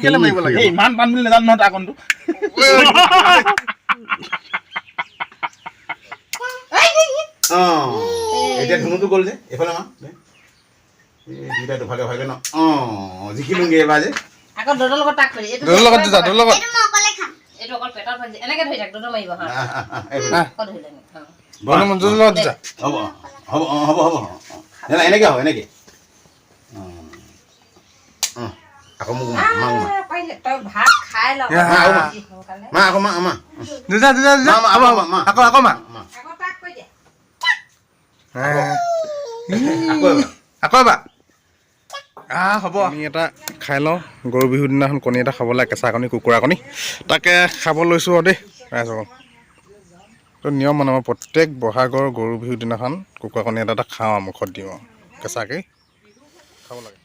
কেলে মাৰিব লাগে ইমান পান বুলি নাজানো নহয় তাৰ কণটো এতিয়া ধুনুটো গ'ল যে এইফালে মা দুইটা দুফালে ভাগে ন জিকিলোগে এবাৰ যে আকৌ দদৰ লগত তাক কৰি দৰ লগত যা দৰ লগত এইটো মই অকলে খাম এইটো অকল পেটৰ ভাজি এনেকে ধৰি থাক দদৰ মাৰিব হা কত ধৰিলে বন মঞ্জুৰ লগত যা হ'ব হ'ব হ'ব হ'ব না এনেকে হ'ব এনেকে আকৌ মোক মা পাইলে তই ভাত খাই ল মা আকৌ মা দুজা দুজা দুজা মা মা আকৌ আকৌ মা আকৌ তাক কৈ দে আকৌ আকৌ এবাৰ হ'ব আমি এটা খাই লওঁ গৰু বিহুৰ দিনাখন কণী এটা খাব লাগে কেঁচা কণী কুকুৰা কণী তাকে খাব লৈছোঁ আৰু দেই ৰাইজসকল তো নিয়ম মানে মই প্ৰত্যেক বহাগৰ গৰু বিহুৰ দিনাখন কুকুৰা কণী এটা খাওঁ আৰু মুখত দিওঁ আৰু কেঁচাকৈ খাব লাগে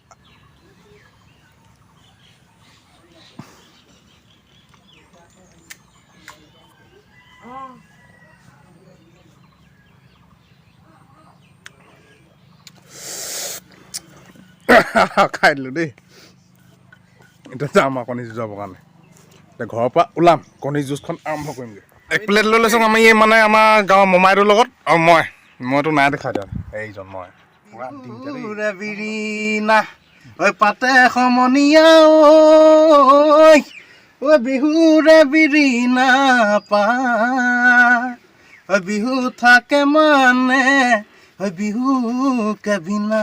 খাই দিলোঁ দেই এতিয়া যাম আৰু কণী যুঁজ যাবৰ কাৰণে এতিয়া ঘৰৰ পৰা ওলাম কণী যুঁজখন আৰম্ভ কৰিমগৈ এক প্লেট লৈ লৈছোঁ আমি মানে আমাৰ গাঁৱৰ মমাইটোৰ লগত আৰু মইতো নাই দেখা দিয়া এইজন মই বিৰিণা ঐ পাতে সমনীয়া ঐ বিহুৰে বিৰিণা পা ঐ বিহু থাকে মানে ঐ বিহু কেবিনা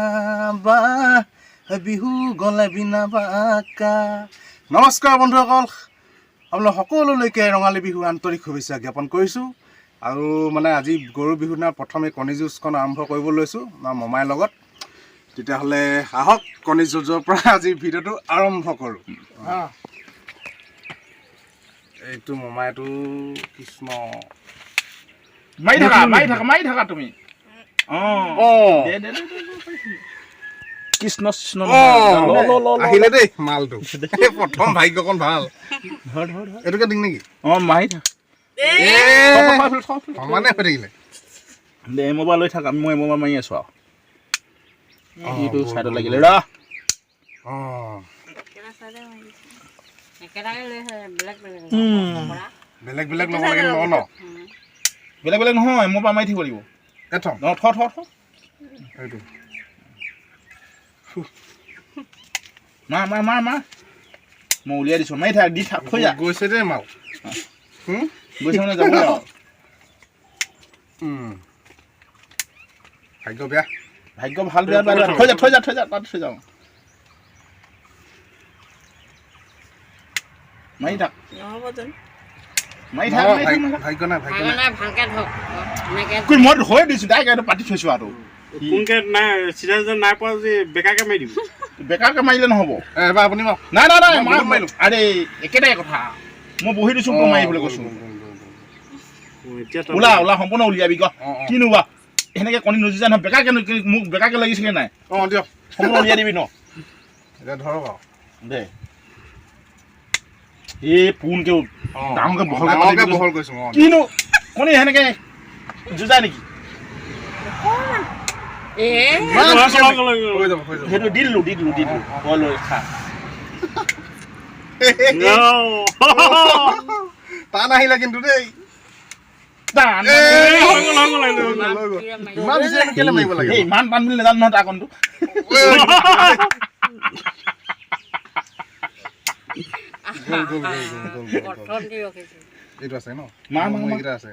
বা বিহু গলে বিনা বাকা নমস্কাৰ বন্ধুসকল আপোনালোক সকলোলৈকে ৰঙালী বিহু আন্তৰিক শুভেচ্ছা জ্ঞাপন কৰিছোঁ আৰু মানে আজি গৰু বিহুৰ দিনা প্ৰথমে কণী যুঁজখন আৰম্ভ কৰিব লৈছোঁ আমাৰ মমাইৰ লগত তেতিয়াহ'লে আহক কণী যুঁজৰ পৰা আজি ভিডিঅ'টো আৰম্ভ কৰোঁ এইটো মমাইটো কৃষ্ণ মাৰি থাকা তুমি কৃষ্ণ কৃষ্ণ আহিলে দেই মালটো প্ৰথম ভাগ্যকণ ভাল এইটোকে দিম নেকি মাৰি থাক সমানে হৈ থাকিলে দে মোবাইল লৈ থাক মই মোবাইল মাৰি আছো আৰু এইটো চাইডত লাগিলে ৰ বেলেগ বেলেগ ল'ব লাগে ন বেলেগ বেলেগ নহয় মোৰ পৰা মাৰি থাকিব লাগিব এইটো মা মই উলিয়াই দিছোঁ মাৰি থাক দি থাক থৈ যা গৈছে দেই মাল গৈছে মানে যাব আৰু ভাগ্য বেয়া ভাগ্য ভাল বেয়া থৈ যা তাত থৈ যাওঁ মাৰি থাক ভাগ্য নাই ভালকে ধক এনেকে মই হৈ দিছোঁ ডাইৰেক্ট পাতি থৈছোঁ আৰু কোনকে নাই চিধা নাই পোৱা যে বেকাকে মাৰি দিম বেকাৰকে মাৰিলে নহ'ব এবাৰ আপুনি মাৰক নাই মাৰিলোঁ আৰে একেটাই কথা মই বহি দিছোঁ মাৰিবলৈ কৈছোঁ ওলা সম্পূৰ্ণ উলিয়াবি ক কিনো বা সেনেকৈ কণী নজিছা নহয় বেকাৰকে মোক বেকাৰকে লাগিছিলে নাই দিয়ক সম্পূৰ্ণ উলিয়াই দিবি ন এতিয়া ধৰক আৰু দে এই পোনকে ডাঙৰকে বহল কৰিছোঁ কিনো কণী সেনেকে যুঁজাই নেকি সেইটো দি দিলোঁ তই লৈ খা টান আহিলে কিন্তু দেই ইমান কেলে মাৰিব লাগে ইমান টান বুলি নাজানো নহয় তাৰ কণটো এইটো আছে ন এইকেইটা আছে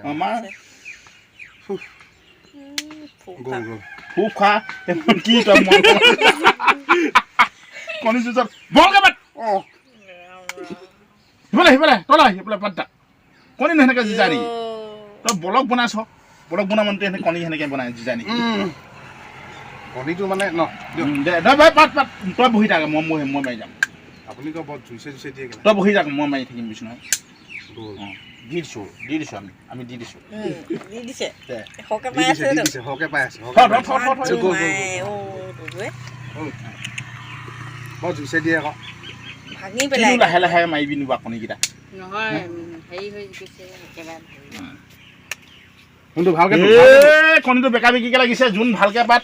খুব খা কি তই কণী যুঁজত বলকে পাত সিফালে পাত কণী সেনেকে যুঁজাই নেকি তই বলক বনাইছ বলক বনা মানে সেনেকে কণী সেনেকে বনাই যুঁজাই নেকি কণীটো মানে ন দে ভাই পাত তই বহি থাক মই মাৰি যাম আপুনি কওক বৰ জুইছে দিয়ে তই বহি থাক মই মাৰি থাকিম বিচনাত দি দিছোঁ আমি দি দিছোঁ সৰহকৈ পাই আছে বৰ জুইছে দিয়ে আকৌ ভাঙি পেলাই লাহে লাহে মাৰিবি নিবা কণীকেইটা নহয় হেৰি হৈ গৈছে একেবাৰে কোনটো ভালকৈ কণীটো বেকা বেকিকে লাগিছে যোন ভালকৈ পাত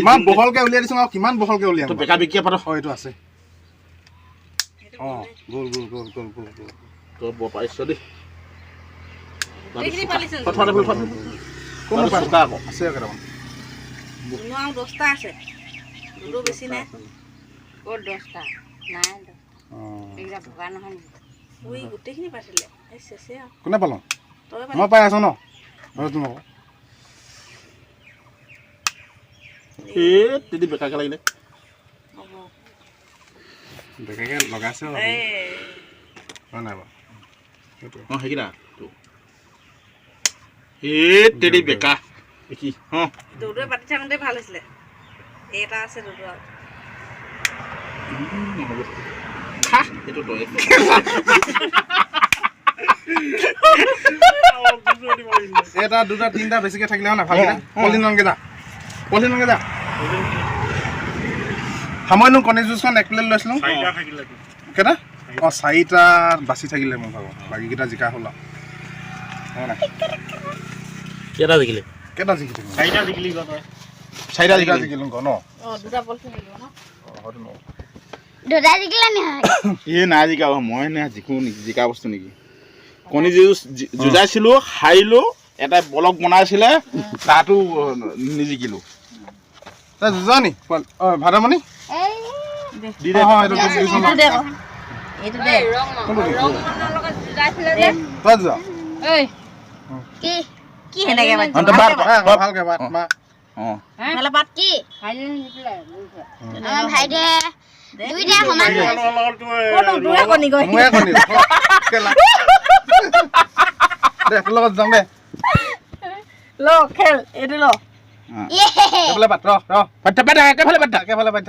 ইমান বহলকে উলিয়াই দিছো আৰু কিমান বহলকে উলিয়াম তো বেকা বেকিয়া পাত এইটো আছে গ'ল গ'ল গ'ল গ'ল গ'ল গ'ল তো ব পাইছ দেই এইখিনি পালিছে কোনো পাইছ পাইছা আকৌ আছে কেইটামান দুনো আৰু 10টা আছে দুটো বেছি নাই ক'ত 10টা নাই এইটা ভগা নহয় উই গোটেইখিনি পাইছিলে এই চেছে কোনে পালো মই পাই আছো ন তোমাক তেদি বেকাকে লাগিলে বেকাকে লগাইছে হয় নাই বাৰু সেইকেইটা তেদি বেকা দেখি দুটোৱে পাতি থাকোঁতে ভাল হৈছিলে এটা আছে দুটো আৰু খা এইটো তই এটা দুটা তিনিটা বেছিকে থাকিলে হয় না ভালকে পলিনকে যা সময়নো কণী জুচখন 1 প্লেট লৈছিলোঁ কেইটা 4টা বাচি থাকিলে মই ভাবোঁ বাকীকেইটা জিকা হ'ল কেইটা জিকিলে কেইটা জিকি থাকিম 4টা জিকিলি গ'ল চাৰিটা জিকিলোঁ ন দুটা পলিথিন লাগিব ন দুটা জিকিলে নি নাই জিকা মই নে জিকো নেকি জিকা বস্তু নেকি কণী যুঁজাইছিলোঁ হাৰিলোঁ এটা বলক বনাইছিলে তাতো নিজিকিলোঁ তই যুঁজা নি ভাদমণি দি দে এইটো দে ৰং মনৰ লগত জুজাইছিলে যে তই যুঁজা এই কি হেনেকে ভালকে বাট মা হেলে বাত কি আমাৰ ভাইটিয়ে দুইটা সমান কোন দুটা কণী গৈ ময়ে কণী কেলা দে তোৰ লগত যাম দে ল খেল এইটো ল এইফালে বাট একেফালে বাদ একেফালে বাট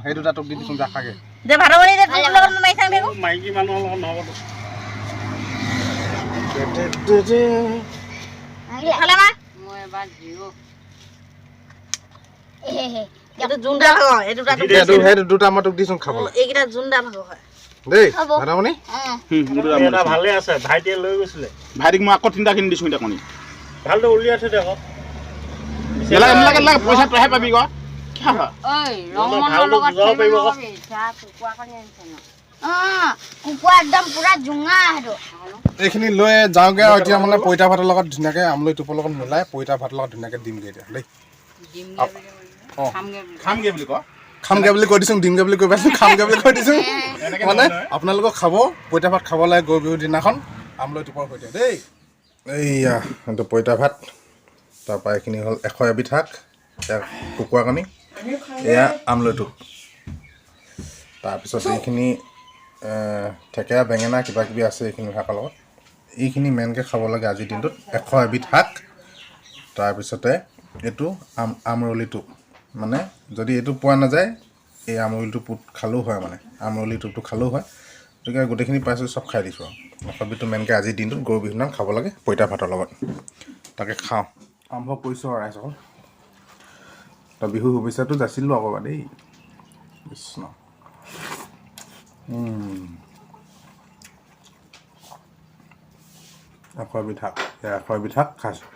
সেই দুটা তোক দি দিছোঁ যা খাগে যে ভাদমণি যে তোৰ লগত মাৰি থাক দেখো মাইকী মানুহৰ লগত নহ'ব খালে মা মই এবাৰ জিও এইটো জুনদা ভাগ এই দুটা সেইটো দুটা মই তোক দিছোঁ খাবলৈ এইকেইটা জুনদা ভাগ হয় দেই ভাদমণি এটা ভালে আছে ভাইটিয়ে লৈ গৈছিলে ভাইটিক মই আকৌ 3টা কিনি দিছোঁ এতিয়া কণী ভালটো উলিয়াই থৈ দে আকৌ নালাগে পইচা তইহে পাবি ক ঐ ৰং মনৰ লগত কুকুৰা একদম পুৰা জোঙা সেইটো এইখিনি লৈ যাওঁগৈ আৰু এতিয়া মানে পইতা ভাতৰ লগত ধুনীয়াকৈ আমলৈ টোপৰ লগত মিলাই পইতা ভাতৰ লগত ধুনীয়াকৈ দিমগৈ এতিয়া দেই খামগে বুলি ক খামগৈ বুলি কৈ দিছোঁ দিমগৈ বুলি কৈ পাইছোঁ খামগৈ বুলি কৈ দিছোঁ মানে আপোনালোকক খাব পইতা ভাত খাব লাগে গৰু বিহুৰ দিনাখন আমলৈ টোপৰ সৈতে দেই এইয়া এইটো পইতা ভাত তাৰপৰা এইখিনি হ'ল 100 এবিধ শাক কুকুৰা কণী এয়া আমলৈ টোপ তাৰপিছত এইখিনি থেকেৰা বেঙেনা কিবা কিবি আছে এইখিনি শাকৰ লগত এইখিনি মেইনকৈ খাব লাগে আজিৰ দিনটোত 100 এবিধ শাক তাৰপিছতে এইটো আমৰলি টোপ মানে যদি এইটো পোৱা নাযায় এই আমৰলি টোপ খালেও হয় মানে আমৰলি টোপটো খালেও হয় গতিকে গোটেইখিনি পাইছোঁ চব খাই দিছোঁ আৰু 100 বিধটো মেইনকৈ আজিৰ দিনটোত গৰু বিহুৰ দিনা খাব লাগে পইতা ভাতৰ লগত তাকে খাওঁ আৰম্ভ কৰিছোঁ আৰু ৰাইজসকল তই বিহু শুভেচ্ছাটো যাচিলোঁ আকৌ দেই কৃষ্ণ 100 বিধ শাক 100 বিধ শাক খাইছোঁ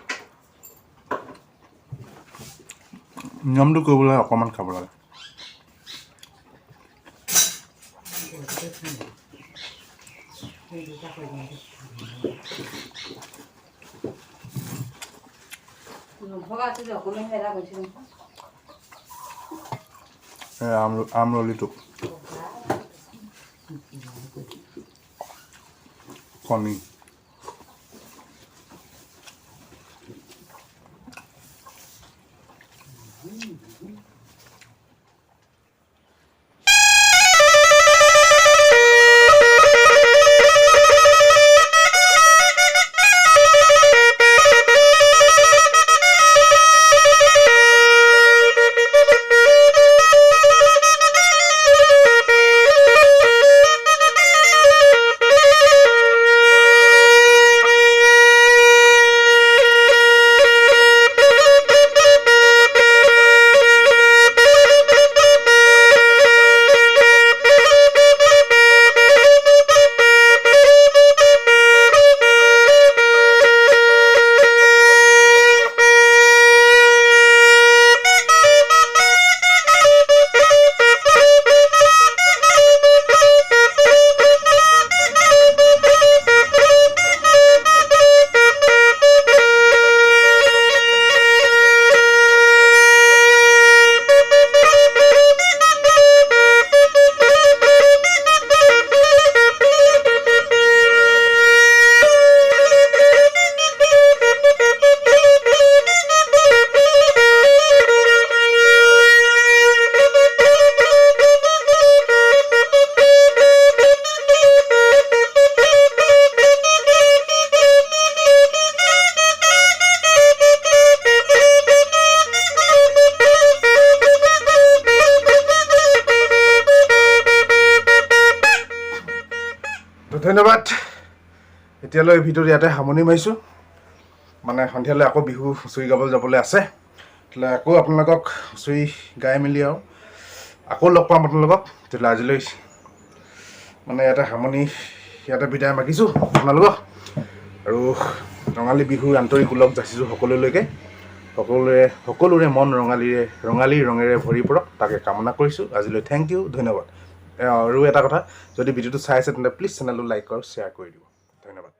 নিয়মটো কৰিবলৈ অকণমান খাব লাগে আমৰলিটো কণী ধন্যবাদ এতিয়ালৈ ভিডিঅ'টো ইয়াতে সামৰণি মাৰিছোঁ মানে সন্ধিয়ালৈ আকৌ বিহু হুঁচৰি গাবলৈ যাবলৈ আছে তেতিয়াহ'লে আকৌ আপোনালোকক হুঁচৰি গাই মেলি আৰু আকৌ লগ পাম আপোনালোকক তেতিয়াহ'লে আজিলৈ মানে ইয়াতে সামৰণি ইয়াতে বিদায় মাগিছোঁ আপোনালোকক আৰু ৰঙালী বিহুৰ আন্তৰিক ওলগ যাচিছোঁ সকলোলৈকে সকলোৰে মন ৰঙালী ৰঙেৰে ভৰি পৰক তাকে কামনা কৰিছোঁ আজিলৈ থেংক ইউ ধন্যবাদ আৰু এটা কথা যদি ভিডিঅ'টো চাই আছে তেন্তে প্লিজ চেনেলটো লাইক আৰু শ্বেয়াৰ কৰি দিব ধন্যবাদ